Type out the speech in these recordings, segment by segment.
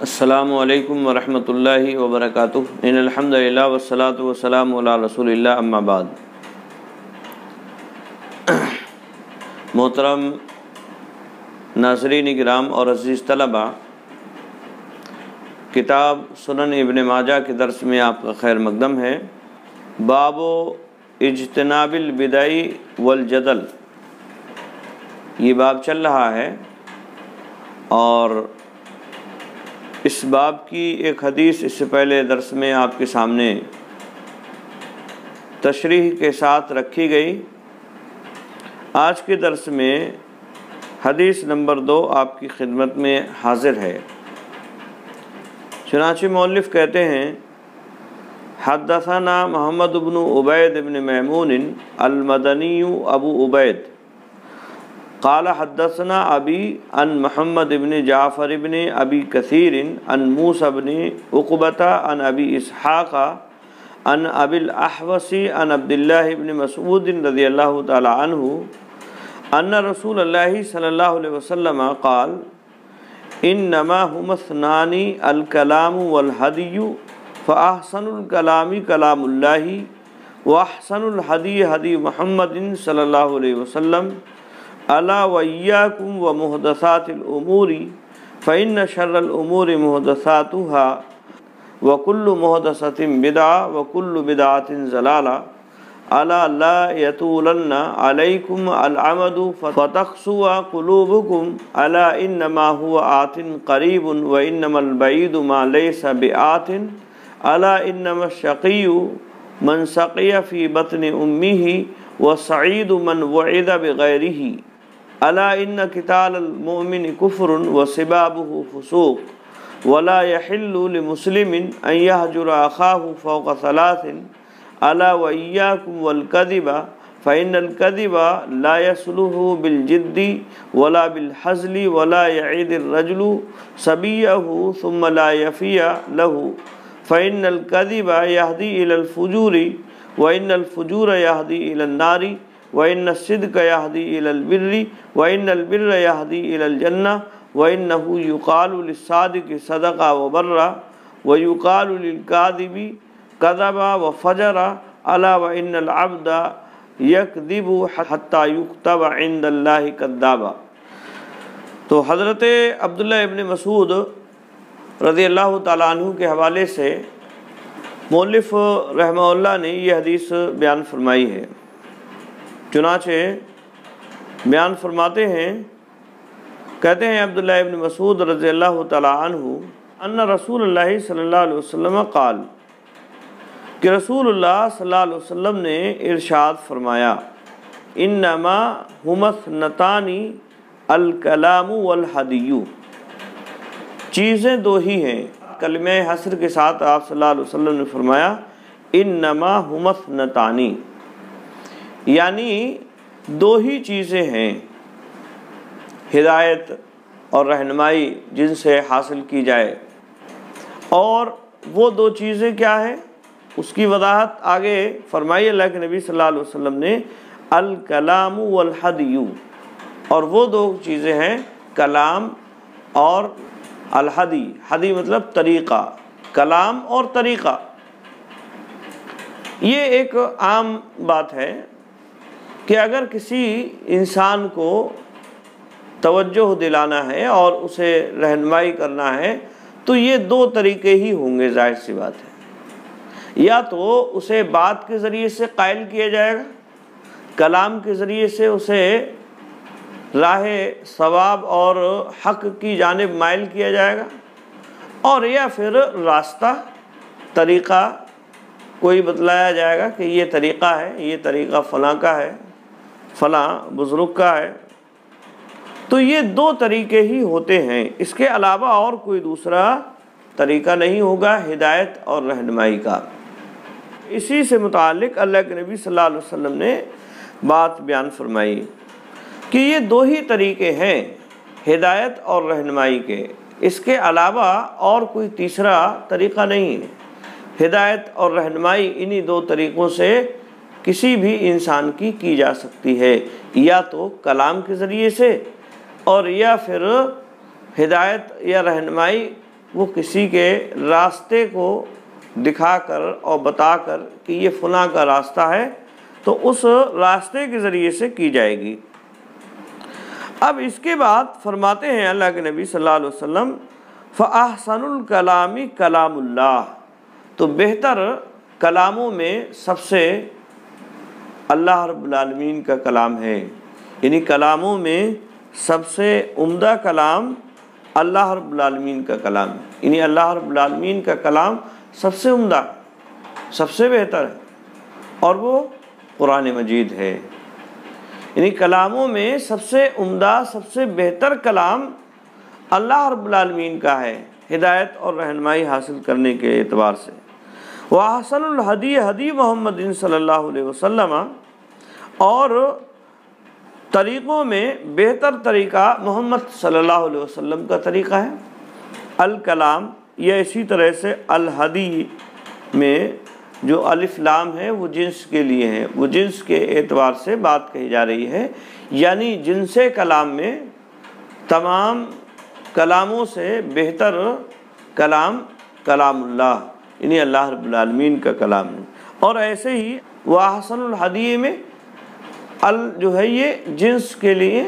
السلام علیکم ورحمۃ اللہ وبرکاتہ۔ ان الحمد للہ والصلاۃ والسلام علی رسول اللہ، اما بعد۔ محترم ناظرین کرام اور عزیز طلبہ، کتاب سنن ابن ماجہ کے درس میں آپ کا خیر مقدم ہے۔ باب اجتناب البدع والجدل، یہ باب چل رہا ہے اور اس باب کی ایک حدیث اس سے پہلے درس میں آپ کے سامنے تشریح کے ساتھ رکھی گئی۔ آج کے درس میں حدیث نمبر 2 آپ کی خدمت میں حاضر ہے۔ چنانچہ مؤلف کہتے ہیں: حدثنا محمد بن عبید بن میمون المدنی ابو عبید قال حدثنا ابی عن محمد بن جعفر بن ابی کثیر عن موسیٰ بن عقبۃ عن ابی اسحاق عن ابی الاحوص عن عبداللہ بن مسعود رضی اللہ تعالی عنہ ان رسول اللہ صلی اللہ علیہ وسلم قال انما هما اثنان الکلام والہدی فاحسن الکلام کلام اللہ واحسن الہدی ہدی محمد صلی اللہ علیہ وسلم الا وإياكم ومحدثات الامور فإن شر الامور محدثاتها وكل محدثة بدعة وكل بدعة ضلالة الا لا يطولن عليكم الامد فتقسو قلوبكم الا انما هو آت قريب وانما البعيد ما ليس بآت الا انما الشقي من سقي في بطن امه والسعيد من وعد بغيره الا ان قتال المؤمن کفر وسبابه فسوق ولا يحل لمسلم ان يهجر اخاه فوق 3 الا واياكم والكذب فان الكذب لا يصلح بالجد ولا بالحزل ولا يعيد الرجل صبيه ثم لا يفي له فان الكذب يهدي الى الفجور وان الفجور يهدي الى النار وَإِنَّ الصِّدْقَ يَهْدِي إِلَى الْبِرِّ وَإِنَّ الْبِرَّ يَهْدِي إِلَى الْجَنَّةِ وَإِنَّهُ يُقَالُ لِلصَّادِقِ صَدَقَ وَبَرَّ وَيُقَالُ لِلْكَاذِبِ كَذَبَ وَفَجَرَ أَلَا وَإِنَّ الْعَبْدَ يَكْذِبُ حَتَّى يُكْتَبَ عِندَ اللَّهِ كَذَّابًا۔ تو حضرت عبداللہ ابن مسعود رضی اللہ تعالیٰ عنہ کے حوالے سے مؤلف رحمہ اللہ نے یہ حدیث بیان فرمائی ہے۔ چنانچہ بیان فرماتے ہیں، کہتے ہیں عبداللہ ابن مسعود رضی اللہ تعالی عنہ ان رسول اللہ صلی اللہ علیہ وسلم قال، کہ رسول اللہ صلی اللہ علیہ وسلم نے ارشاد فرمایا: انما هما اثنتان الکلام والہدی، چیزیں دو ہی ہیں۔ کلمہ حصر کے ساتھ آپ صلی اللہ علیہ وسلم نے فرمایا انما هما اثنتان، یعنی دو ہی چیزیں ہیں، ہدایت اور رہنمائی جن سے حاصل کی جائے۔ اور وہ دو چیزیں کیا ہیں، اس کی وضاحت آگے فرمائی اللہ کے نبی صلی اللہ علیہ وسلم نے: الکلام والہدی، اور وہ دو چیزیں ہیں کلام اور الہدی۔ ہدی مطلب طریقہ، کلام اور طریقہ۔ یہ ایک عام بات ہے کہ اگر کسی انسان کو توجہ دلانا ہے اور اسے رہنمائی کرنا ہے تو یہ دو طریقے ہی ہوں گے، ظاہر سی بات ہے۔ یا تو اسے بات کے ذریعے سے قائل کیا جائے گا، کلام کے ذریعے سے اسے راہ ثواب اور حق کی جانب مائل کیا جائے گا، اور یا پھر راستہ، طریقہ کوئی بتلایا جائے گا کہ یہ طریقہ ہے، یہ طریقہ فلاں کا ہے، فلاں بزرگ کا ہے۔ تو یہ دو طریقے ہی ہوتے ہیں، اس کے علاوہ اور کوئی دوسرا طریقہ نہیں ہوگا ہدایت اور رہنمائی کا۔ اسی سے متعلق اللہ کے نبی صلی اللہ علیہ وسلم نے بات بیان فرمائی کہ یہ دو ہی طریقے ہیں ہدایت اور رہنمائی کے، اس کے علاوہ اور کوئی تیسرا طریقہ نہیں ہے۔ ہدایت اور رہنمائی انہی دو طریقوں سے کسی بھی انسان کی جا سکتی ہے، یا تو کلام کے ذریعے سے اور یا پھر ہدایت یا رہنمائی وہ کسی کے راستے کو دکھا کر اور بتا کر کہ یہ فلاں کا راستہ ہے تو اس راستے کے ذریعے سے کی جائے گی۔ اب اس کے بعد فرماتے ہیں اللہ کے نبی صلی اللہ علیہ وسلم فَأَحْسَنُ الْكَلَامِ كَلَامُ اللَّهِ، تو بہتر کلاموں میں سب سے اللہ رب العالمین کا کلام ہے، یعنی کلاموں میں سب سے عمدہ کلام اللہ رب العالمین کا کلام ہے، یعنی اللہ رب العالمین کا کلام سب سے عمدہ، سب سے بہتر ہے، اور وہ قرآن مجید ہے۔ یعنی کلاموں میں سب سے عمدہ، سب سے بہتر کلام اللہ رب العالمین کا ہے ہدایت اور رہنمائی حاصل کرنے کے اعتبار سے۔ وَأَحْسَنُ الْحَدِيِّ ہدی محمد صلی اللہ علیہ وسلم، اور طریقوں میں بہتر طریقہ محمد صلی اللہ علیہ وسلم کا طریقہ ہے۔ الکلام، یہ اسی طرح سے الہدی میں جو الف لام ہے وہ جنس کے لیے ہے، وہ جنس کے اعتبار سے بات کہی جا رہی ہے، یعنی جنس کلام میں تمام کلاموں سے بہتر کلام کلام اللہ، یعنی اللہ رب العالمین کا کلام ہے۔ اور ایسے ہی وَأَحْسَنُ الْحَدِيِّ میں جو ہے یہ جنس کے لیے،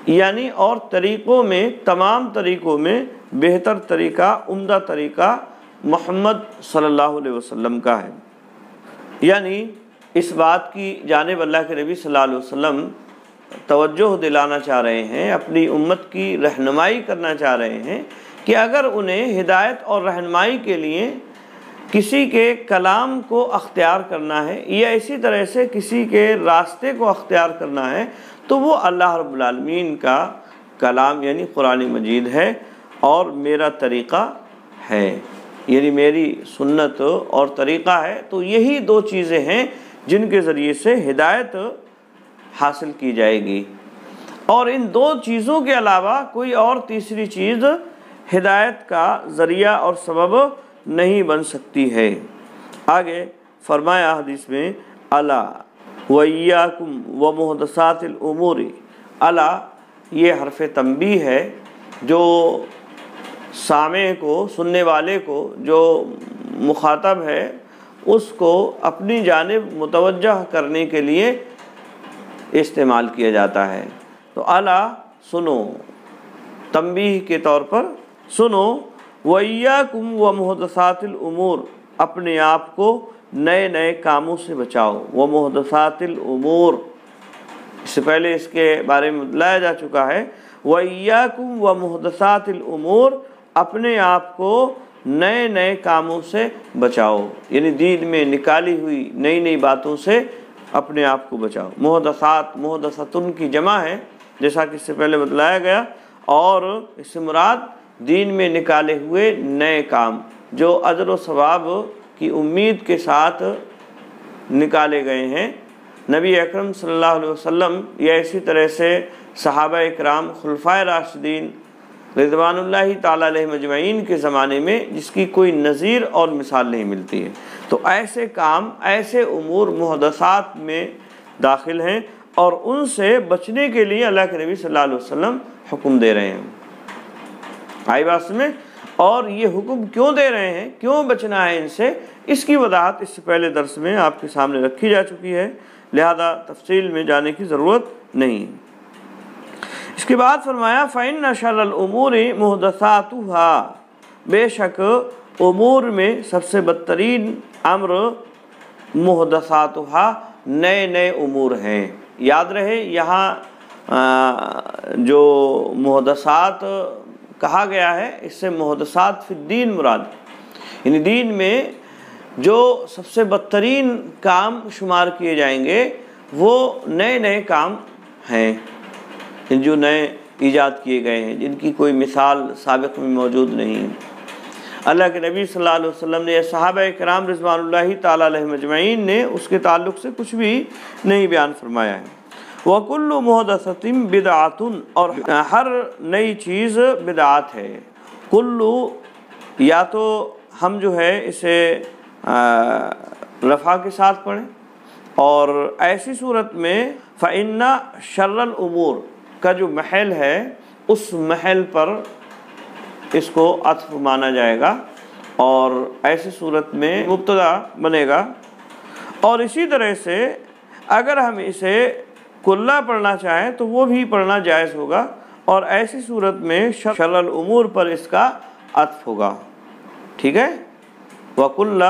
یعنی اور طریقوں میں، تمام طریقوں میں بہتر طریقہ، عمدہ طریقہ محمد صلی اللہ علیہ وسلم کا ہے۔ یعنی اس بات کی جانب اللہ کے نبی صلی اللہ علیہ وسلم توجہ دلانا چاہ رہے ہیں، اپنی امت کی رہنمائی کرنا چاہ رہے ہیں کہ اگر انہیں ہدایت اور رہنمائی کے لیے کسی کے کلام کو اختیار کرنا ہے یا اسی طرح سے کسی کے راستے کو اختیار کرنا ہے تو وہ اللہ رب العالمین کا کلام یعنی قرآن مجید ہے، اور میرا طریقہ ہے، یعنی میری سنت اور طریقہ ہے۔ تو یہی دو چیزیں ہیں جن کے ذریعے سے ہدایت حاصل کی جائے گی، اور ان دو چیزوں کے علاوہ کوئی اور تیسری چیز ہدایت کا ذریعہ اور سبب نہیں بن سکتی ہے۔ آگے فرمایا حدیث میں الا وَإِيَّاكُمْ وَمُحْدَثَاتِ الْأُمُورِ، الا یہ حرف تنبیہ ہے جو سامع کو، سننے والے کو، جو مخاطب ہے اس کو اپنی جانب متوجہ کرنے کے لیے استعمال کیا جاتا ہے۔ تو الا سنو، تنبیہ کے طور پر سنو، وَإِيَّاكُمْ وَمُحْدَثَاتِ الْأُمُورِ، اپنے آپ کو نئے نئے کاموں سے بچاؤ۔ وَمُحْدَثَاتِ الْأُمُورِ، اس سے پہلے اس کے بارے میں بتلایا جا چکا ہے۔ وَإِيَّاكُمْ وَمُحْدَثَاتِ الْأُمُورِ، اپنے آپ کو نئے نئے کاموں سے بچاؤ، یعنی دین میں نکالی ہوئی نئی نئی باتوں سے اپنے آپ کو بچاؤ۔ محدثات، محدثتن کی جمع ہے جیسا کہ اس سے پہلے بتلایا گیا، اور اس سے مراد دین میں نکالے ہوئے نئے کام جو اجر و ثواب کی امید کے ساتھ نکالے گئے ہیں۔ نبی اکرم صلی اللہ علیہ وسلم یا اسی طرح سے صحابہ اکرام، خلفائے راشدین رضوان اللہ تعالیٰ علیہ مجمعین کے زمانے میں جس کی کوئی نظیر اور مثال نہیں ملتی ہے۔ تو ایسے کام، ایسے امور محدثات میں داخل ہیں، اور ان سے بچنے کے لیے اللہ کے نبی صلی اللہ علیہ وسلم حکم دے رہے ہیں۔ آئی بات میں، اور یہ حکم کیوں دے رہے ہیں، کیوں بچنا ہے ان سے، اس کی وضاحت اس سے پہلے درس میں آپ کے سامنے رکھی جا چکی ہے، لہذا تفصیل میں جانے کی ضرورت نہیں۔ اس کے بعد فرمایا فَإِنَّ شَرَّ الْأُمُورِ مُحْدَثَاتُهَا، بے شک امور میں سب سے بدترین امر محدثاتها، نئے نئے امور ہیں۔ یاد رہے یہاں جو محدثات کہا گیا ہے اس سے محدثات فی الدین مراد، یعنی دین میں جو سب سے بدترین کام شمار کیے جائیں گے وہ نئے نئے کام ہیں، جو نئے ایجاد کیے گئے ہیں، جن کی کوئی مثال سابق میں موجود نہیں۔ اللہ کے نبی صلی اللہ علیہ وسلم نے، صحابہ کرام رضوان اللہ تعالیٰ علیہ مجمعین نے اس کے تعلق سے کچھ بھی نہیں بیان فرمایا ہے۔ وَكُلُّ مُحْدَثَةٍ بِدْعَةٌ، اور ہر نئی چیز بدعات ہے۔ کلو، یا تو ہم جو ہے اسے رفع کے ساتھ پڑھیں، اور ایسی صورت میں فَإِنَّ شَرَّ الْأُمُورِ کا جو محل ہے اس محل پر اس کو عطف مانا جائے گا اور ایسی صورت میں مبتدا بنے گا۔ اور اسی طرح سے اگر ہم اسے کلّا پڑھنا چاہیں تو وہ بھی پڑھنا جائز ہوگا، اور ایسی صورت میں شر الامور پر اس کا عطف ہوگا، ٹھیک ہے۔ وَكُلَّ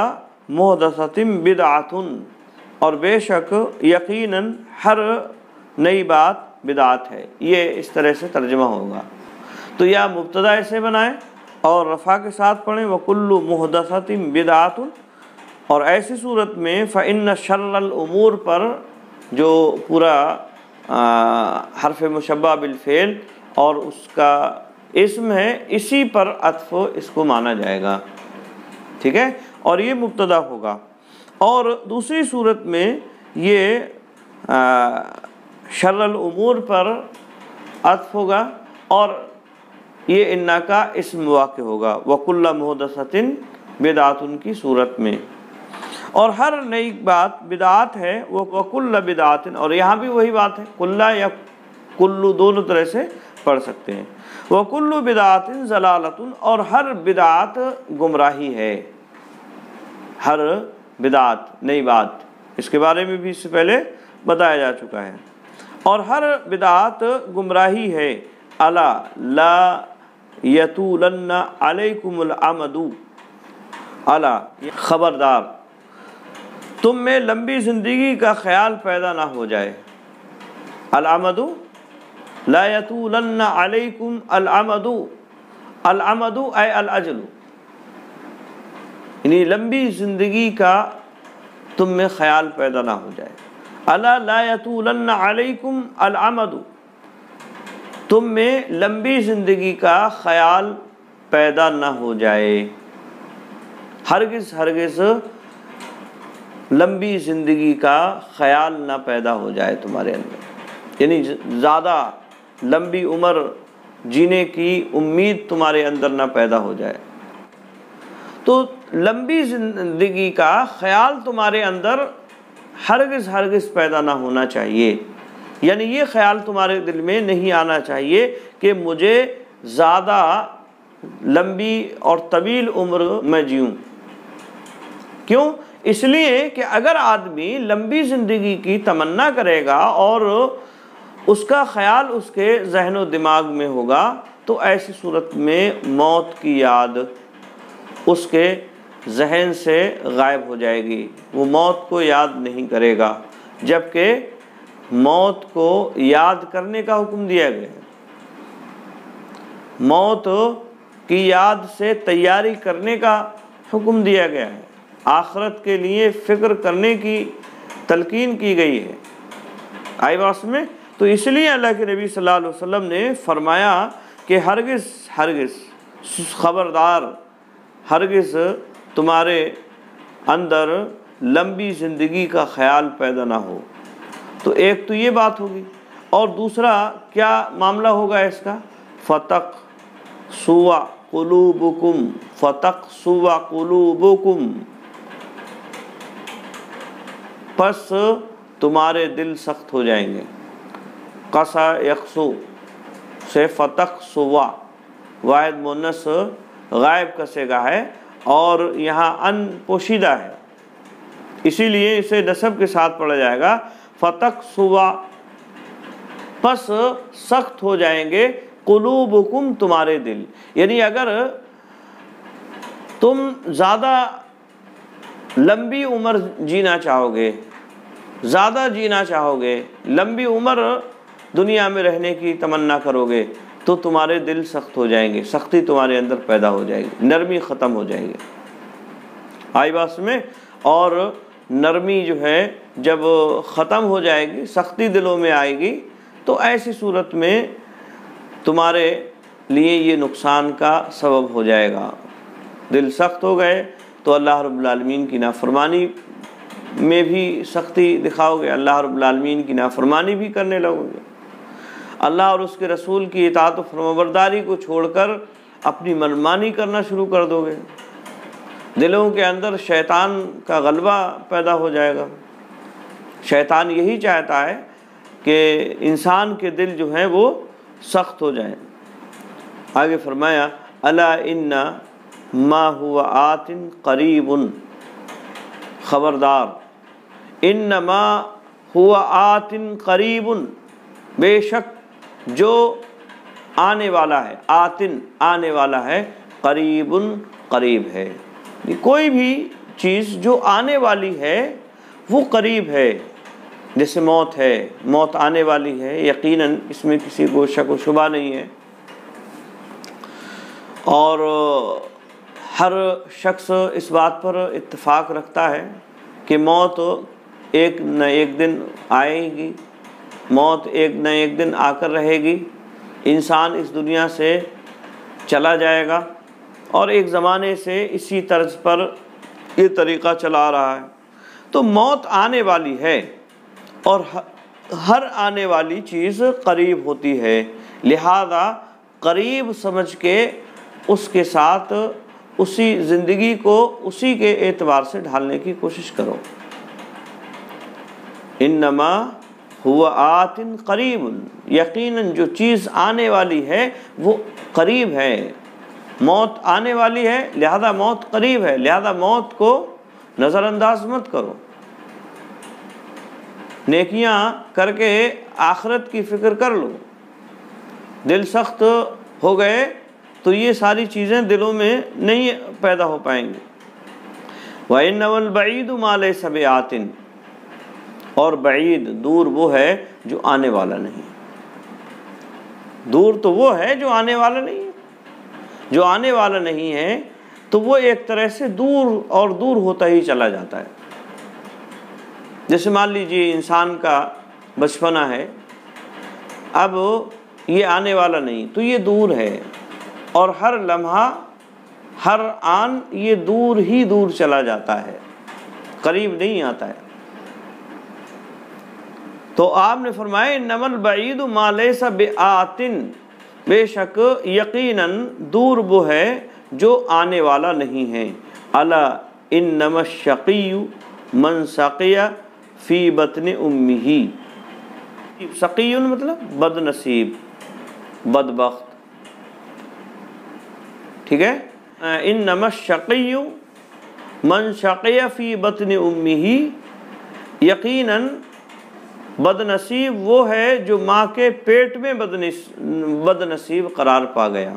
مُحْدَثَةٍ بِدْعَةٌ، اور بے شک یقیناً ہر نئی بات بدعت ہے، یہ اس طرح سے ترجمہ ہوگا۔ تو یا مبتدا ایسے بنائیں اور رفع کے ساتھ پڑھیں وَكُلُّ مُحْدَثَةٍ بِدْعَةٌ، اور ایسی صورت میں فَإِنَّ شَرَّ الْأُمُورِ پر جو پورا حرف مشبہ بالفعل اور اس کا اسم ہے، اسی پر عطف اس کو مانا جائے گا، ٹھیک ہے، اور یہ مبتدا ہوگا۔ اور دوسری صورت میں یہ شر الامور پر عطف ہوگا اور یہ انا کا اسم واقع ہوگا وَكُلَّ مُحْدَثَةٍ بِدْعَةٌ کی صورت میں۔ اور ہر نئی بات بدعات ہے، وہ وَكُلَّ بِدْعَةٍ، اور یہاں بھی وہی بات ہے، کلّا یا کلو دونوں طرح سے پڑھ سکتے ہیں۔ وَكُلُّ بِدْعَةٍ ضَلَالَةٌ، اور ہر بدعات گمراہی ہے، ہر بدعات نئی بات، اس کے بارے میں بھی اس سے پہلے بتایا جا چکا ہے، اور ہر بدعات گمراہی ہے۔ الا لا یطولن علیکم الامد، الا خبردار تم میں لمبی زندگی کا خیال پیدا نہ ہو جائے، الامد لا یطولن علیکم الامد، الامد اے الاجل، یعنی لمبی زندگی کا تم میں خیال پیدا نہ ہو جائے۔ الا لا یطولن علیکم الامد، تم میں لمبی زندگی کا خیال پیدا نہ ہو جائے، ہرگز ہرگز لمبی زندگی کا خیال نہ پیدا ہو جائے تمہارے اندر، یعنی زیادہ لمبی عمر جینے کی امید تمہارے اندر نہ پیدا ہو جائے۔ تو لمبی زندگی کا خیال تمہارے اندر ہرگز ہرگز پیدا نہ ہونا چاہیے، یعنی یہ خیال تمہارے دل میں نہیں آنا چاہیے کہ مجھے زیادہ لمبی اور طویل عمر میں جیوں۔ کیوں؟ اس لیے کہ اگر آدمی لمبی زندگی کی تمنا کرے گا اور اس کا خیال اس کے ذہن و دماغ میں ہوگا تو ایسی صورت میں موت کی یاد اس کے ذہن سے غائب ہو جائے گی، وہ موت کو یاد نہیں کرے گا، جبکہ موت کو یاد کرنے کا حکم دیا گیا ہے، موت کی یاد سے تیاری کرنے کا حکم دیا گیا ہے، آخرت کے لیے فکر کرنے کی تلقین کی گئی ہے، آئی بات میں؟ تو اس لیے اللہ کے نبی صلی اللہ علیہ وسلم نے فرمایا کہ ہرگز ہرگز خبردار، ہرگز تمہارے اندر لمبی زندگی کا خیال پیدا نہ ہو۔ تو ایک تو یہ بات ہوگی، اور دوسرا کیا معاملہ ہوگا اس کا؟ فَتَقْسُوَ قُلُوبُكُمْ، فَتَقْسُوَ قُلُوبُكُمْ، پس تمہارے دل سخت ہو جائیں گے۔ قسا یقسو سے فتقسوا، واحد مؤنث غائب کا صیغہ ہے اور یہاں ان پوشیدہ ہے، اسی لیے اسے نصب کے ساتھ پڑھا جائے گا فتقسوا، پس سخت ہو جائیں گے، قلوبکم تمہارے دل، یعنی اگر تم زیادہ لمبی عمر جینا چاہو گے، زیادہ جینا چاہو گے، لمبی عمر دنیا میں رہنے کی تمنا کرو گے تو تمہارے دل سخت ہو جائیں گے، سختی تمہارے اندر پیدا ہو جائے گی، نرمی ختم ہو جائے گی، آئی بات میں؟ اور نرمی جو ہے جب ختم ہو جائے گی، سختی دلوں میں آئے گی، تو ایسی صورت میں تمہارے لیے یہ نقصان کا سبب ہو جائے گا۔ دل سخت ہو گئے تو اللہ رب العالمین کی نافرمانی میں بھی سختی دکھاؤ گے، اللہ رب العالمین کی نافرمانی بھی کرنے لگو گے، اللہ اور اس کے رسول کی اطاعت و فرمانبرداری کو چھوڑ کر اپنی منمانی کرنا شروع کر دو گے، دلوں کے اندر شیطان کا غلبہ پیدا ہو جائے گا۔ شیطان یہی چاہتا ہے کہ انسان کے دل جو ہیں وہ سخت ہو جائیں۔ آگے فرمایا الا ان ما هو آت قریب، خبردار، انما هو آت قریب، بے شک جو آنے والا ہے، آتن آنے والا ہے، قریب قریب ہے، کوئی بھی چیز جو آنے والی ہے وہ قریب ہے۔ جیسے موت ہے، موت آنے والی ہے یقیناً، اس میں کسی کو شک و شبہ نہیں ہے، اور ہر شخص اس بات پر اتفاق رکھتا ہے کہ موت ایک نہ ایک دن آئے گی، موت ایک نہ ایک دن آ کر رہے گی، انسان اس دنیا سے چلا جائے گا، اور ایک زمانے سے اسی طرز پر یہ طریقہ چلا آ رہا ہے۔ تو موت آنے والی ہے، اور ہر آنے والی چیز قریب ہوتی ہے، لہذا قریب سمجھ کے اس کے ساتھ اسی زندگی کو اسی کے اعتبار سے ڈھالنے کی کوشش کرو۔ انما ہوا آت قریب، یقیناً جو چیز آنے والی ہے وہ قریب ہے، موت آنے والی ہے لہذا موت قریب ہے، لہذا موت کو نظر انداز مت کرو، نیکیاں کر کے آخرت کی فکر کر لو۔ دل سخت ہو گئے تو یہ ساری چیزیں دلوں میں نہیں پیدا ہو پائیں گی۔ وَإِنَّ وَالْبَعِيدُ مَا لَيْسَ بِآتٍ، اور بعید دور وہ ہے جو آنے والا نہیں، دور تو وہ ہے جو آنے والا نہیں ہے، جو آنے والا نہیں ہے تو وہ ایک طرح سے دور اور دور ہوتا ہی چلا جاتا ہے۔ جیسے مان لیجیے انسان کا بچپنا ہے، اب یہ آنے والا نہیں تو یہ دور ہے، اور ہر لمحہ ہر آن یہ دور ہی دور چلا جاتا ہے، قریب نہیں آتا ہے۔ تو آپ نے فرمایا انما البعید ما لیس بآت، بے شک یقیناً دور وہ ہے جو آنے والا نہیں ہے۔ الا انما الشقی من سقی فی بطن امہ، سقی مطلب بد نصیب، بدبخت، ٹھیک ہے۔ انما الشقی من شقی فی بطن امہ، یقیناً بد نصیب وہ ہے جو ماں کے پیٹ میں بد نصیب قرار پا گیا۔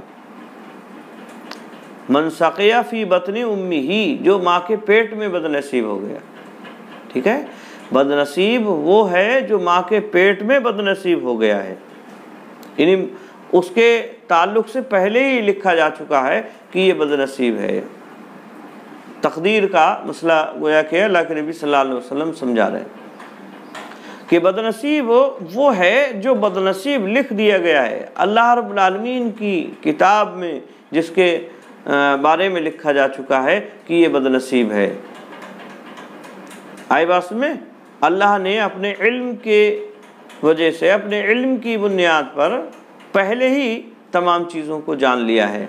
من سقی فی بطن امہ، جو ماں کے پیٹ میں بد نصیب ہو گیا، ٹھیک ہے۔ بد نصیب وہ ہے جو ماں کے پیٹ میں بد نصیب ہو گیا ہے، یعنی اس کے تعلق سے پہلے ہی لکھا جا چکا ہے کہ یہ بد نصیب ہے۔ تقدیر کا مسئلہ گویا کہ اللہ کے نبی صلی اللہ علیہ وسلم سمجھا رہے ہیں کہ بد نصیب وہ ہے جو بد نصیب لکھ دیا گیا ہے اللہ رب العالمین کی کتاب میں، جس کے بارے میں لکھا جا چکا ہے کہ یہ بد نصیب ہے۔ آئی بات میں اللہ نے اپنے علم کے وجہ سے، اپنے علم کی بنیاد پر پہلے ہی تمام چیزوں کو جان لیا ہے،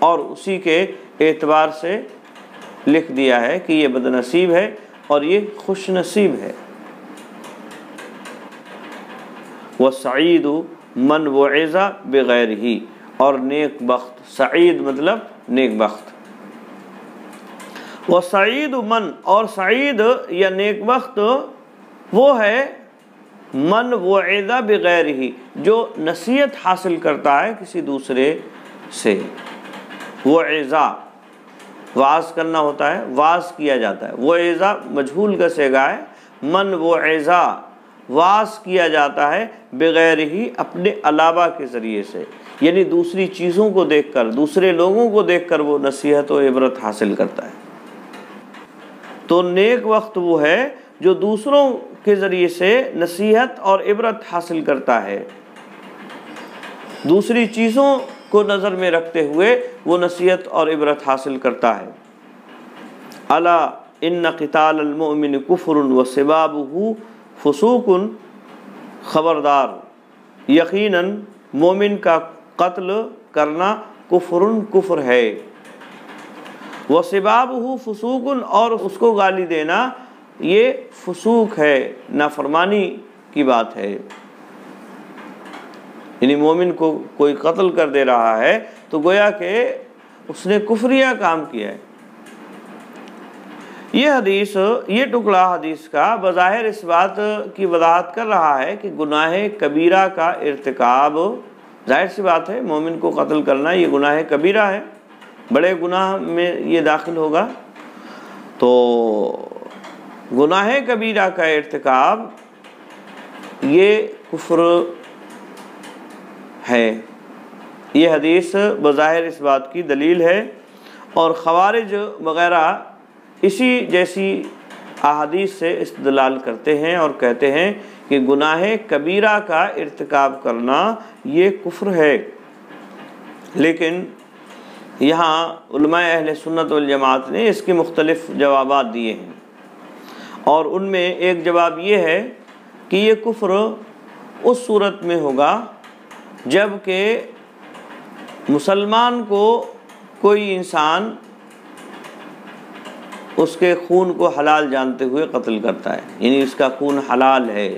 اور اسی کے اعتبار سے لکھ دیا ہے کہ یہ بد نصیب ہے اور یہ خوش نصیب ہے۔ وَالسَّعِيدُ مَنْ وُعِظَ بِغَيْرِهِ، اور نیک بخت، سعید مطلب نیک بخت۔ وَالسَّعِيدُ مَنْ، اور سعید یا نیک بخت وہ ہے من وُعِظَ بِغَيْرِهِ، جو نصیحت حاصل کرتا ہے کسی دوسرے سے۔ وعظہ واعظ کرنا ہوتا ہے، واعظ کیا جاتا ہے، وعظہ مجہول کا صیغہ ہے، من وعظہ واعظ کیا جاتا ہے، بغیر ہی اپنے علاوہ کے ذریعے سے، یعنی دوسری چیزوں کو دیکھ کر، دوسرے لوگوں کو دیکھ کر وہ نصیحت و عبرت حاصل کرتا ہے۔ تو نیک وقت وہ ہے جو دوسروں کے ذریعے سے نصیحت اور عبرت حاصل کرتا ہے، دوسری چیزوں کو نظر میں رکھتے ہوئے وہ نصیحت اور عبرت حاصل کرتا ہے۔ الا ان قتال المؤمن کفر وسبابہ فسوق، خبردار، یقیناً مومن کا قتل کرنا کفر ہے، وسبابہ فسوق، اور اس کو گالی دینا یہ فسوق ہے، نافرمانی کی بات ہے۔ یعنی مومن کو کوئی قتل کر دے رہا ہے تو گویا کہ اس نے کفریہ کام کیا ہے۔ یہ حدیث، یہ ٹکڑا حدیث کا بظاہر اس بات کی وضاحت کر رہا ہے کہ گناہ کبیرہ کا ارتکاب، ظاہر سی بات ہے مومن کو قتل کرنا یہ گناہ کبیرہ ہے، بڑے گناہ میں یہ داخل ہوگا۔ تو گناہ کبیرہ کا ارتکاب یہ کفر ہے، یہ حدیث بظاہر اس بات کی دلیل ہے۔ اور خوارج وغیرہ اسی جیسی احادیث سے استدلال کرتے ہیں اور کہتے ہیں کہ گناہ کبیرہ کا ارتکاب کرنا یہ کفر ہے۔ لیکن یہاں علماء اہل سنت والجماعت نے اس کے مختلف جوابات دیے ہیں، اور ان میں ایک جواب یہ ہے کہ یہ کفر اس صورت میں ہوگا جب کہ مسلمان کو کوئی انسان اس کے خون کو حلال جانتے ہوئے قتل کرتا ہے، یعنی اس کا خون حلال ہے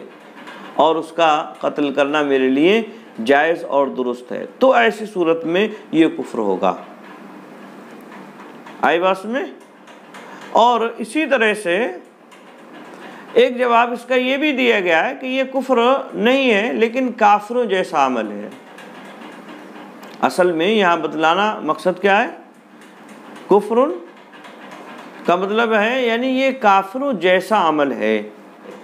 اور اس کا قتل کرنا میرے لیے جائز اور درست ہے، تو ایسی صورت میں یہ کفر ہوگا۔ آئی بات میں؟ اور اسی طرح سے ایک جواب اس کا یہ بھی دیا گیا ہے کہ یہ کفر نہیں ہے لیکن کافروں جیسا عمل ہے۔ اصل میں یہاں بتلانا مقصد کیا ہے؟ کفر کا مطلب ہے یعنی یہ کافروں جیسا عمل ہے،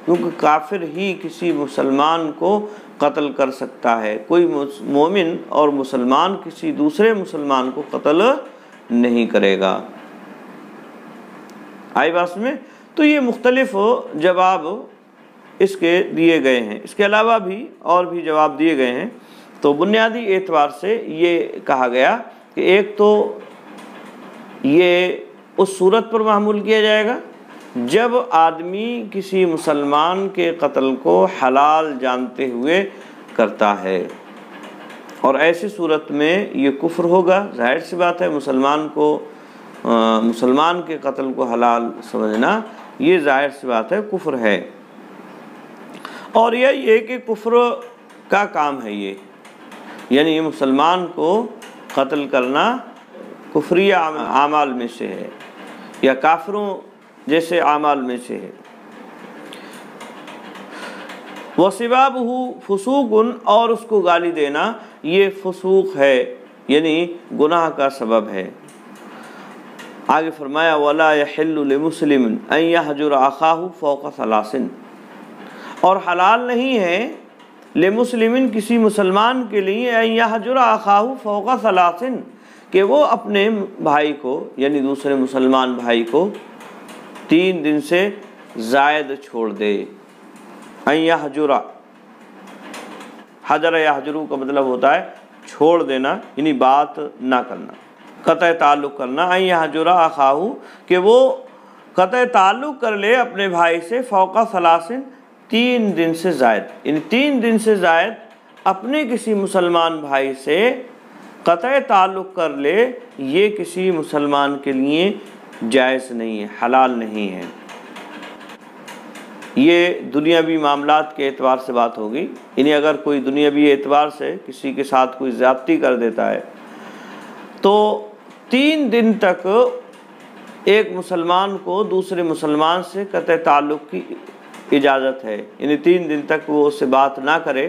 کیونکہ کافر ہی کسی مسلمان کو قتل کر سکتا ہے، کوئی مومن اور مسلمان کسی دوسرے مسلمان کو قتل نہیں کرے گا۔ آئی بات میں؟ تو یہ مختلف جواب اس کے دیے گئے ہیں، اس کے علاوہ بھی اور بھی جواب دیے گئے ہیں۔ تو بنیادی اعتبار سے یہ کہا گیا کہ ایک تو یہ اس صورت پر محمول کیا جائے گا جب آدمی کسی مسلمان کے قتل کو حلال جانتے ہوئے کرتا ہے، اور ایسی صورت میں یہ کفر ہوگا۔ ظاہر سی بات ہے مسلمان کے قتل کو حلال سمجھنا یہ ظاہر سی بات ہے کفر ہے، اور یہ کہ کفر کا کام ہے یہ، یعنی مسلمان کو قتل کرنا کفریہ اعمال میں سے ہے یا کافروں جیسے اعمال میں سے ہے۔ وَسِبَابُهُ فُسُوقٌ، اور اس کو گالی دینا یہ فسوق ہے، یعنی گناہ کا سبب ہے۔ آگے فرمایا وَلَا يَحِلُّ لِمُسْلِمٍ أَن يَهْجُرَ أَخَاهُ فَوْقَ ثَلَاثٍ، اور حلال نہیں ہے لمسلمن کسی مسلمان کے لیے أن يَهْجُرَ أَخَاهُ فَوْقَ ثَلَاثٍ کہ وہ اپنے بھائی کو یعنی دوسرے مسلمان بھائی کو 3 دن سے زائد چھوڑ دے۔ أن يَهْجُرَ، حجر یحجرو کا مطلب ہوتا ہے چھوڑ دینا، یعنی بات نہ کرنا، قطع تعلق کرنا۔ أن يَهْجُرَ أَخَاهُ کہ وہ قطع تعلق کر لے اپنے بھائی سے، فوق 3 3 دن سے زائد، یعنی 3 دن سے زائد اپنے کسی مسلمان بھائی سے قطع تعلق کر لے، یہ کسی مسلمان کے لیے جائز نہیں ہے، حلال نہیں ہے۔ یہ دنیاوی معاملات کے اعتبار سے بات ہوگی، یعنی اگر کوئی دنیاوی اعتبار سے کسی کے ساتھ کوئی زیادتی کر دیتا ہے تو 3 دن تک ایک مسلمان کو دوسرے مسلمان سے قطع تعلق کی اجازت ہے، یعنی 3 دن تک وہ اس سے بات نہ کرے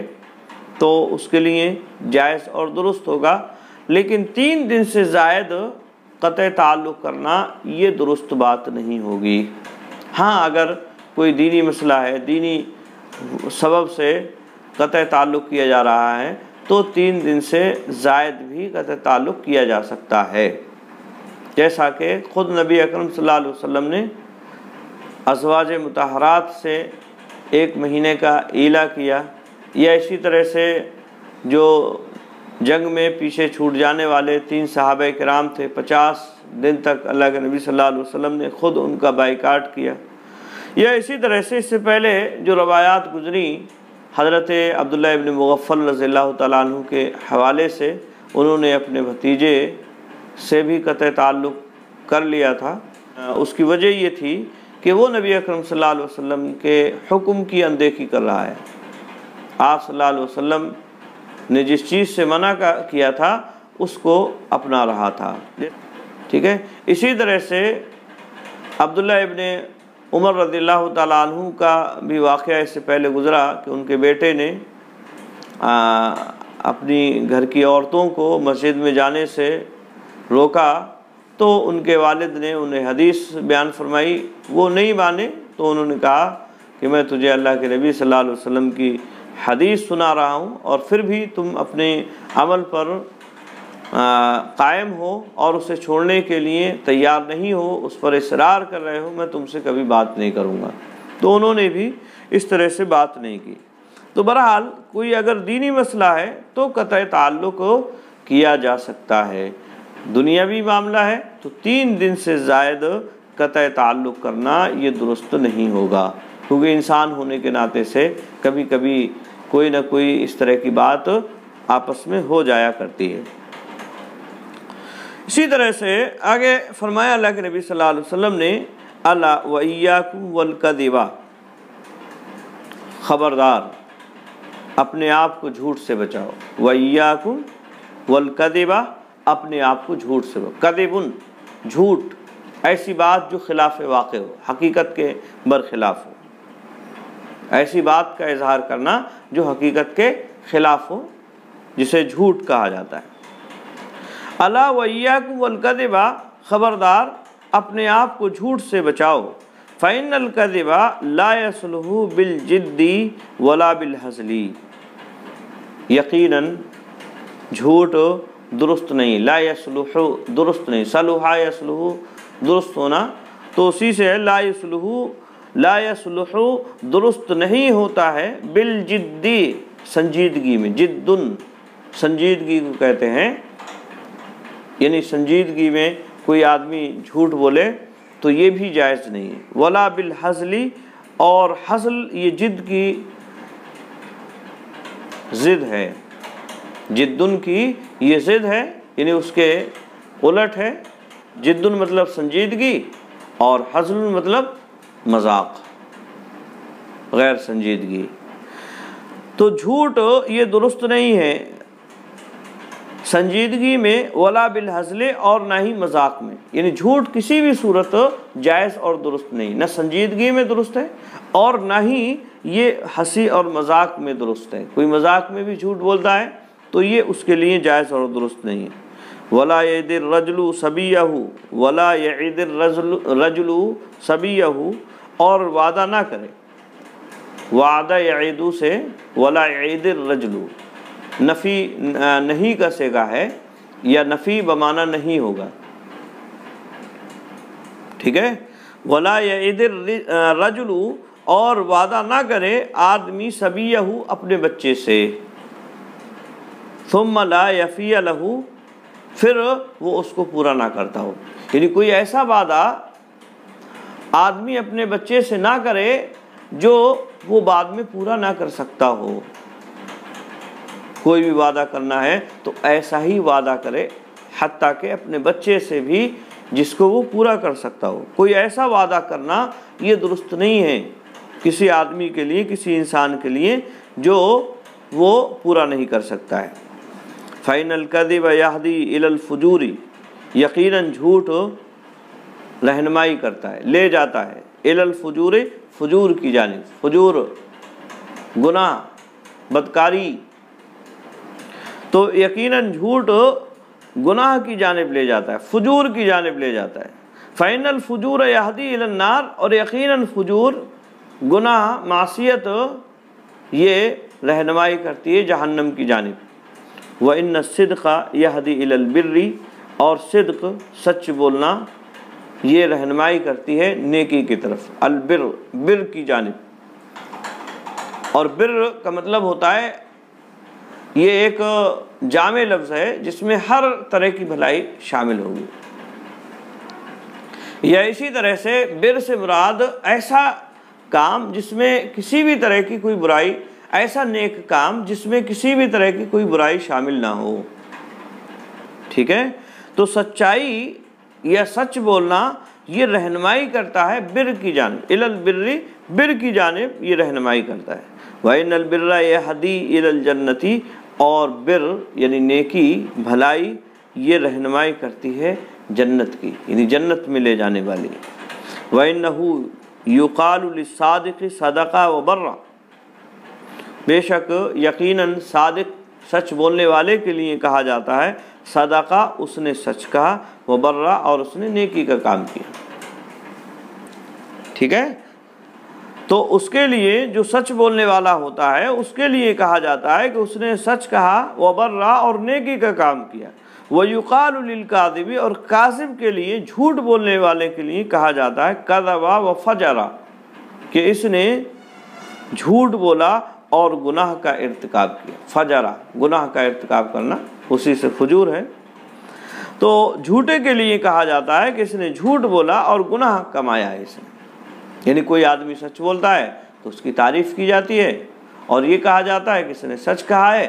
تو اس کے لیے جائز اور درست ہوگا، لیکن 3 دن سے زائد قطع تعلق کرنا یہ درست بات نہیں ہوگی۔ ہاں اگر کوئی دینی مسئلہ ہے، دینی سبب سے قطع تعلق کیا جا رہا ہے تو 3 دن سے زائد بھی قطع تعلق کیا جا سکتا ہے، جیسا کہ خود نبی اکرم صلی اللہ علیہ وسلم نے ازواج مطہرات سے 1 مہینے کا ایلا کیا، یا اسی طرح سے جو جنگ میں پیچھے چھوٹ جانے والے 3 صحابہ کرام تھے، 50 دن تک اللہ کے نبی صلی اللہ علیہ وسلم نے خود ان کا بائیکاٹ کیا، یا اسی طرح سے اس سے پہلے جو روایات گزری حضرت عبداللہ ابن مغفل رضی اللہ تعالیٰ عنہ کے حوالے سے، انہوں نے اپنے بھتیجے سے بھی قطع تعلق کر لیا تھا۔ اس کی وجہ یہ تھی کہ وہ نبی اکرم صلی اللہ علیہ وسلم کے حکم کی اندیکھی کر رہا ہے، آپ صلی اللہ علیہ وسلم نے جس چیز سے منع کیا تھا اس کو اپنا رہا تھا۔ ٹھیک ہے. اسی طرح سے عبداللہ ابن عمر رضی اللہ تعالیٰ عنہ کا بھی واقعہ اس سے پہلے گزرا کہ ان کے بیٹے نے اپنی گھر کی عورتوں کو مسجد میں جانے سے روکا، تو ان کے والد نے انہیں حدیث بیان فرمائی، وہ نہیں مانے تو انہوں نے کہا کہ میں تجھے اللہ کے نبی صلی اللہ علیہ وسلم کی حدیث سنا رہا ہوں اور پھر بھی تم اپنے عمل پر قائم ہو اور اسے چھوڑنے کے لیے تیار نہیں ہو، اس پر اصرار کر رہے ہو، میں تم سے کبھی بات نہیں کروں گا. تو انہوں نے بھی اس طرح سے بات نہیں کی. تو بہرحال کوئی اگر دینی مسئلہ ہے تو قطع تعلق کیا جا سکتا ہے. دنیاوی معاملہ ہے تو 3 دن سے زائد قطع تعلق کرنا یہ درست نہیں ہوگا، کیونکہ انسان ہونے کے ناطے سے کبھی کبھی کوئی نہ کوئی اس طرح کی بات آپس میں ہو جایا کرتی ہے. اسی طرح سے آگے فرمایا اللہ کے نبی صلی اللہ علیہ وسلم نے الا وَإِيَّاكُمْ وَالْكَذِبَ، خبردار اپنے آپ کو جھوٹ سے بچاؤ. وَإِيَّاكُمْ وَالْكَذِبَ، اپنے آپ کو جھوٹ سے بچاؤ. کذبن، جھوٹ، ایسی بات جو خلاف واقع ہو، حقیقت کے برخلاف ہو، ایسی بات کا اظہار کرنا جو حقیقت کے خلاف ہو، جسے جھوٹ کہا جاتا ہے. الا وَإِيَّاكُمْ وَالْكَذِبَ، خبردار اپنے آپ کو جھوٹ سے بچاؤ. فَإِنَّ الْكَذِبَ لَا يَصْلُحُ بِالْجِدِّ وَلَا بِالْهَزْلِ، یقیناً جھوٹ درست نہیں. لا يصلح درست نہیں، صلح يصلح درست ہونا، تو اسی سے لا يصلح درست نہیں ہوتا ہے. بالجد، سنجیدگی میں، جدن سنجیدگی کو کہتے ہیں، یعنی سنجیدگی میں کوئی آدمی جھوٹ بولے تو یہ بھی جائز نہیں ہے. ولا بالحزل، اور حزل یہ جد کی ضد ہے، جدن کی یہ ضد ہے، یعنی اس کے الٹ ہے. جدن مطلب سنجیدگی اور حزل مطلب مذاق، غیر سنجیدگی. تو جھوٹ یہ درست نہیں ہے سنجیدگی میں، ولا بالحزل، اور نہ ہی مذاق میں. یعنی جھوٹ کسی بھی صورت جائز اور درست نہیں، نہ سنجیدگی میں درست ہے اور نہ ہی یہ ہنسی اور مذاق میں درست ہے. کوئی مذاق میں بھی جھوٹ بولتا ہے تو یہ اس کے لیے جائز اور درست نہیں ہے. ولا یعد الرجل صبیہ، ولا یعد الرجل صبیہ، اور وعدہ نہ کرے. وعدہ یعید سے ولا یعد الرجل، نفی نہیں کا صیغہ ہے، یا نفی بمعنی نہیں ہوگا، ٹھیک ہے. ولا یعد الرجل، اور وعدہ نہ کرے آدمی صبیہ، اپنے بچے سے. ثم لا یفی لہ، پھر وہ اس کو پورا نہ کرتا ہو. یعنی کوئی ایسا وعدہ آدمی اپنے بچے سے نہ کرے جو وہ بعد میں پورا نہ کر سکتا ہو. کوئی بھی وعدہ کرنا ہے تو ایسا ہی وعدہ کرے حتیٰ کہ اپنے بچے سے بھی جس کو وہ پورا کر سکتا ہو. کوئی ایسا وعدہ کرنا یہ درست نہیں ہے کسی آدمی کے لیے، کسی انسان کے لیے جو وہ پورا نہیں کر سکتا ہے. فَإِنَّ الْكَذِبَ يَهْدِي إِلَى الْفُجُورِ، یقیناً جھوٹ رہنمائی کرتا ہے، لے جاتا ہے، إِلَى الْفُجُورِ، فجور کی جانب. فجور گناہ، بدکاری. تو یقیناً جھوٹ گناہ کی جانب لے جاتا ہے، فجور کی جانب لے جاتا ہے. فَإِنَّ الْفُجُورَ يَهْدِي إِلَى النَّارِ، اور یقیناً فجور گناہ، معصیت، یہ رہنمائی کرتی ہے جہنم کی جانب. وَإِنَّ الصِّدْقَ يَهْدِي إِلَى الْبِرِّ، اور صدق، سچ بولنا، یہ رہنمائی کرتی ہے نیکی کی طرف، البر، بر کی جانب. اور بر کا مطلب ہوتا ہے، یہ ایک جامع لفظ ہے جس میں ہر طرح کی بھلائی شامل ہوگی. یا اسی طرح سے بر سے مراد ایسا کام جس میں کسی بھی طرح کی کوئی برائی، ایسا نیک کام جس میں کسی بھی طرح کی کوئی برائی شامل نہ ہو. ٹھیک ہے. تو سچائی یا سچ بولنا یہ رہنمائی کرتا ہے بر کی جانب، الی البر، بر کی جانب یہ رہنمائی کرتا ہے. وَإِنَّ الْبِرَّ يَهْدِي إِلَى الْجَنَّةِ، اور بر یعنی نیکی، بھلائی، یہ رہنمائی کرتی ہے جنت کی، یعنی جنت میں لے جانے والی۔ وَإِنَّهُ يُقَالُ لِلصَّادِقِ صَدَقَ وَبَرَّ، بے شک یقیناً صادق سچ بولنے والے کے لیے کہا جاتا ہے صدقہ، اس نے سچ کہا، وبرّ، اور اس نے نیکی کا کام کیا۔ ٹھیک ہے، تو اس کے لیے جو سچ بولنے والا ہوتا ہے اس کے لیے کہا جاتا ہے کہ اس نے سچ کہا، وبرّ، اور نیکی کا کام کیا۔ وَيُقَالُ لِلْكَاذِبِ، اور کاذب کے لیے، جھوٹ بولنے والے کے لیے کہا جاتا ہے کَذَبَ وَفَجَرَ، کہ اس نے جھوٹ بولا اور گناہ کا ارتکاب کیا۔ فجرہ، گناہ کا ارتکاب کرنا، اسی سے فجور ہے۔ تو جھوٹے کے لیے کہا جاتا ہے کہ اس نے جھوٹ بولا اور گناہ کمایا ہے اس نے، یعنی کوئی آدمی سچ بولتا ہے تو اس کی تعریف کی جاتی ہے، اور یہ کہا جاتا ہے کہ اس نے سچ کہا ہے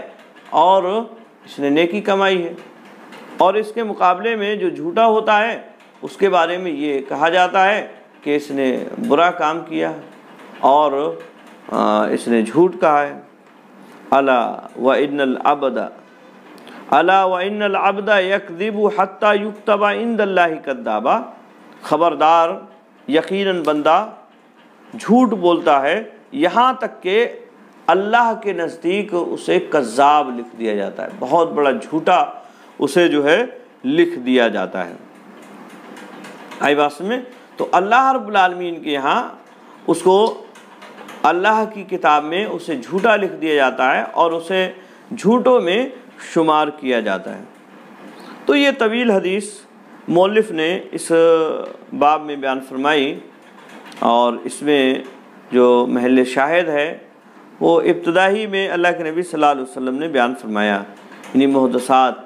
اور اس نے نیکی کمائی ہے۔ اور اس کے مقابلے میں جو جھوٹا ہوتا ہے اس کے بارے میں یہ کہا جاتا ہے کہ اس نے برا کام کیا اور اس نے جھوٹ کہا ہے۔ الا وان العبد یکذب حتی یکتب عند اللہ کذابا، خبردار، یقیناً بندہ جھوٹ بولتا ہے یہاں تک کہ اللہ کے نزدیک اسے کذاب لکھ دیا جاتا ہے، بہت بڑا جھوٹا اسے جو ہے لکھ دیا جاتا ہے۔ آئی بات میں؟ تو اللہ رب العالمین کے یہاں اس کو اللہ کی کتاب میں اسے جھوٹا لکھ دیا جاتا ہے اور اسے جھوٹوں میں شمار کیا جاتا ہے۔ تو یہ طویل حدیث مؤلف نے اس باب میں بیان فرمائی، اور اس میں جو محل شاہد ہے وہ ابتدائی میں اللہ کے نبی صلی اللہ علیہ وسلم نے بیان فرمایا، یعنی محدثات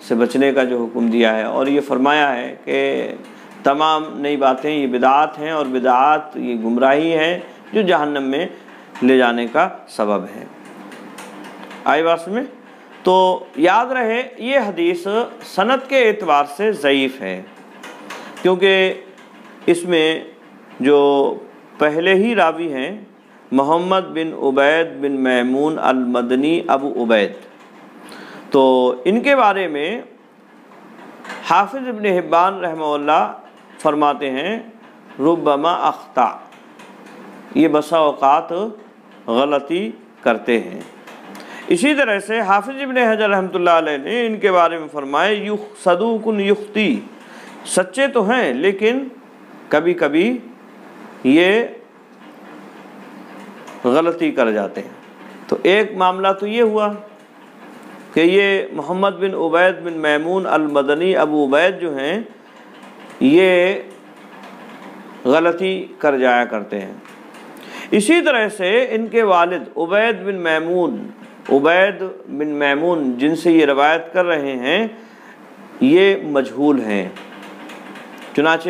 سے بچنے کا جو حکم دیا ہے، اور یہ فرمایا ہے کہ تمام نئی باتیں یہ بدعات ہیں، اور بدعات یہ گمراہی ہے جو جہنم میں لے جانے کا سبب ہے۔ آئی بات میں؟ تو یاد رہے یہ حدیث سند کے اعتبار سے ضعیف ہے، کیونکہ اس میں جو پہلے ہی راوی ہیں محمد بن عبید بن میمون المدنی ابو عبید، تو ان کے بارے میں حافظ ابن حبان رحمہ اللہ فرماتے ہیں ربما اخطا، یہ بسا اوقات غلطی کرتے ہیں۔ اسی طرح سے حافظ ابن حجر رحمۃ اللہ علیہ نے ان کے بارے میں فرمائے صدوق یخطی، سچے تو ہیں لیکن کبھی کبھی یہ غلطی کر جاتے ہیں۔ تو ایک معاملہ تو یہ ہوا کہ یہ محمد بن عبید بن میمون المدنی ابو عبید جو ہیں یہ غلطی کر جایا کرتے ہیں۔ اسی طرح سے ان کے والد عبید بن میمون جن سے یہ روایت کر رہے ہیں یہ مجہول ہیں، چنانچہ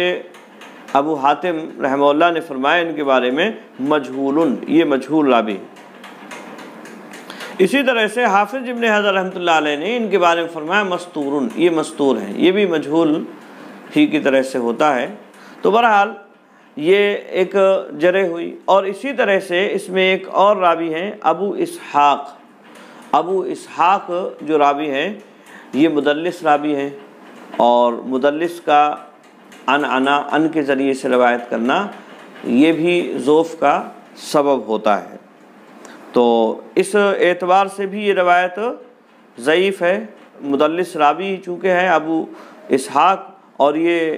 ابو حاتم رحمہ اللہ نے فرمایا ان کے بارے میں مجہول، یہ مجہول راوی۔ اسی طرح سے حافظ ابن حجر رحمۃ اللہ علیہ نے ان کے بارے میں فرمایا مستور، یہ مستور ہیں، یہ بھی مجہول ہی کی طرح سے ہوتا ہے۔ تو بہرحال یہ ایک جرح ہوئی، اور اسی طرح سے اس میں ایک اور راوی ہیں ابو اسحاق جو راوی ہیں یہ مدلس راوی ہیں، اور مدلس کا ان کے ذریعے سے روایت کرنا یہ بھی ضعف کا سبب ہوتا ہے۔ تو اس اعتبار سے بھی یہ روایت ضعیف ہے، مدلس راوی چونکہ ہے ابو اسحاق، اور یہ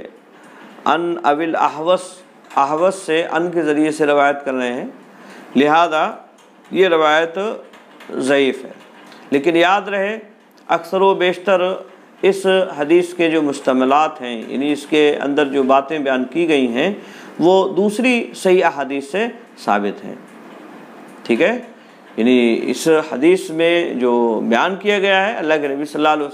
ابل احوص سے ان کے ذریعے سے روایت کر رہے ہیں، لہذا یہ روایت ضعیف ہے۔ لیکن یاد رہے اکثر و بیشتر اس حدیث کے جو مشتملات ہیں، یعنی اس کے اندر جو باتیں بیان کی گئی ہیں وہ دوسری صحیح احادیث سے ثابت ہیں۔ ٹھیک ہے، یعنی اس حدیث میں جو بیان کیا گیا ہے اللہ کے نبی صلی اللہ علیہ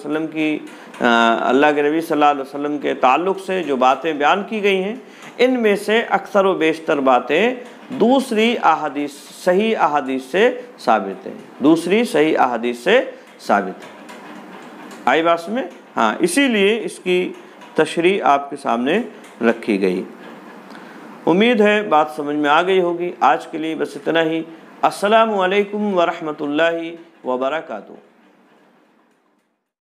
وسلم کے تعلق سے جو باتیں بیان کی گئی ہیں، ان میں سے اکثر و بیشتر باتیں دوسری احادیث صحیح احادیث سے ثابت ہیں، دوسری صحیح احادیث سے ثابت ہے۔ آئی بات میں؟ ہاں، اسی لیے اس کی تشریح آپ کے سامنے رکھی گئی۔ امید ہے بات سمجھ میں آ گئی ہوگی۔ آج کے لیے بس اتنا ہی۔ السلام علیکم ورحمۃ اللہ وبرکاتہ۔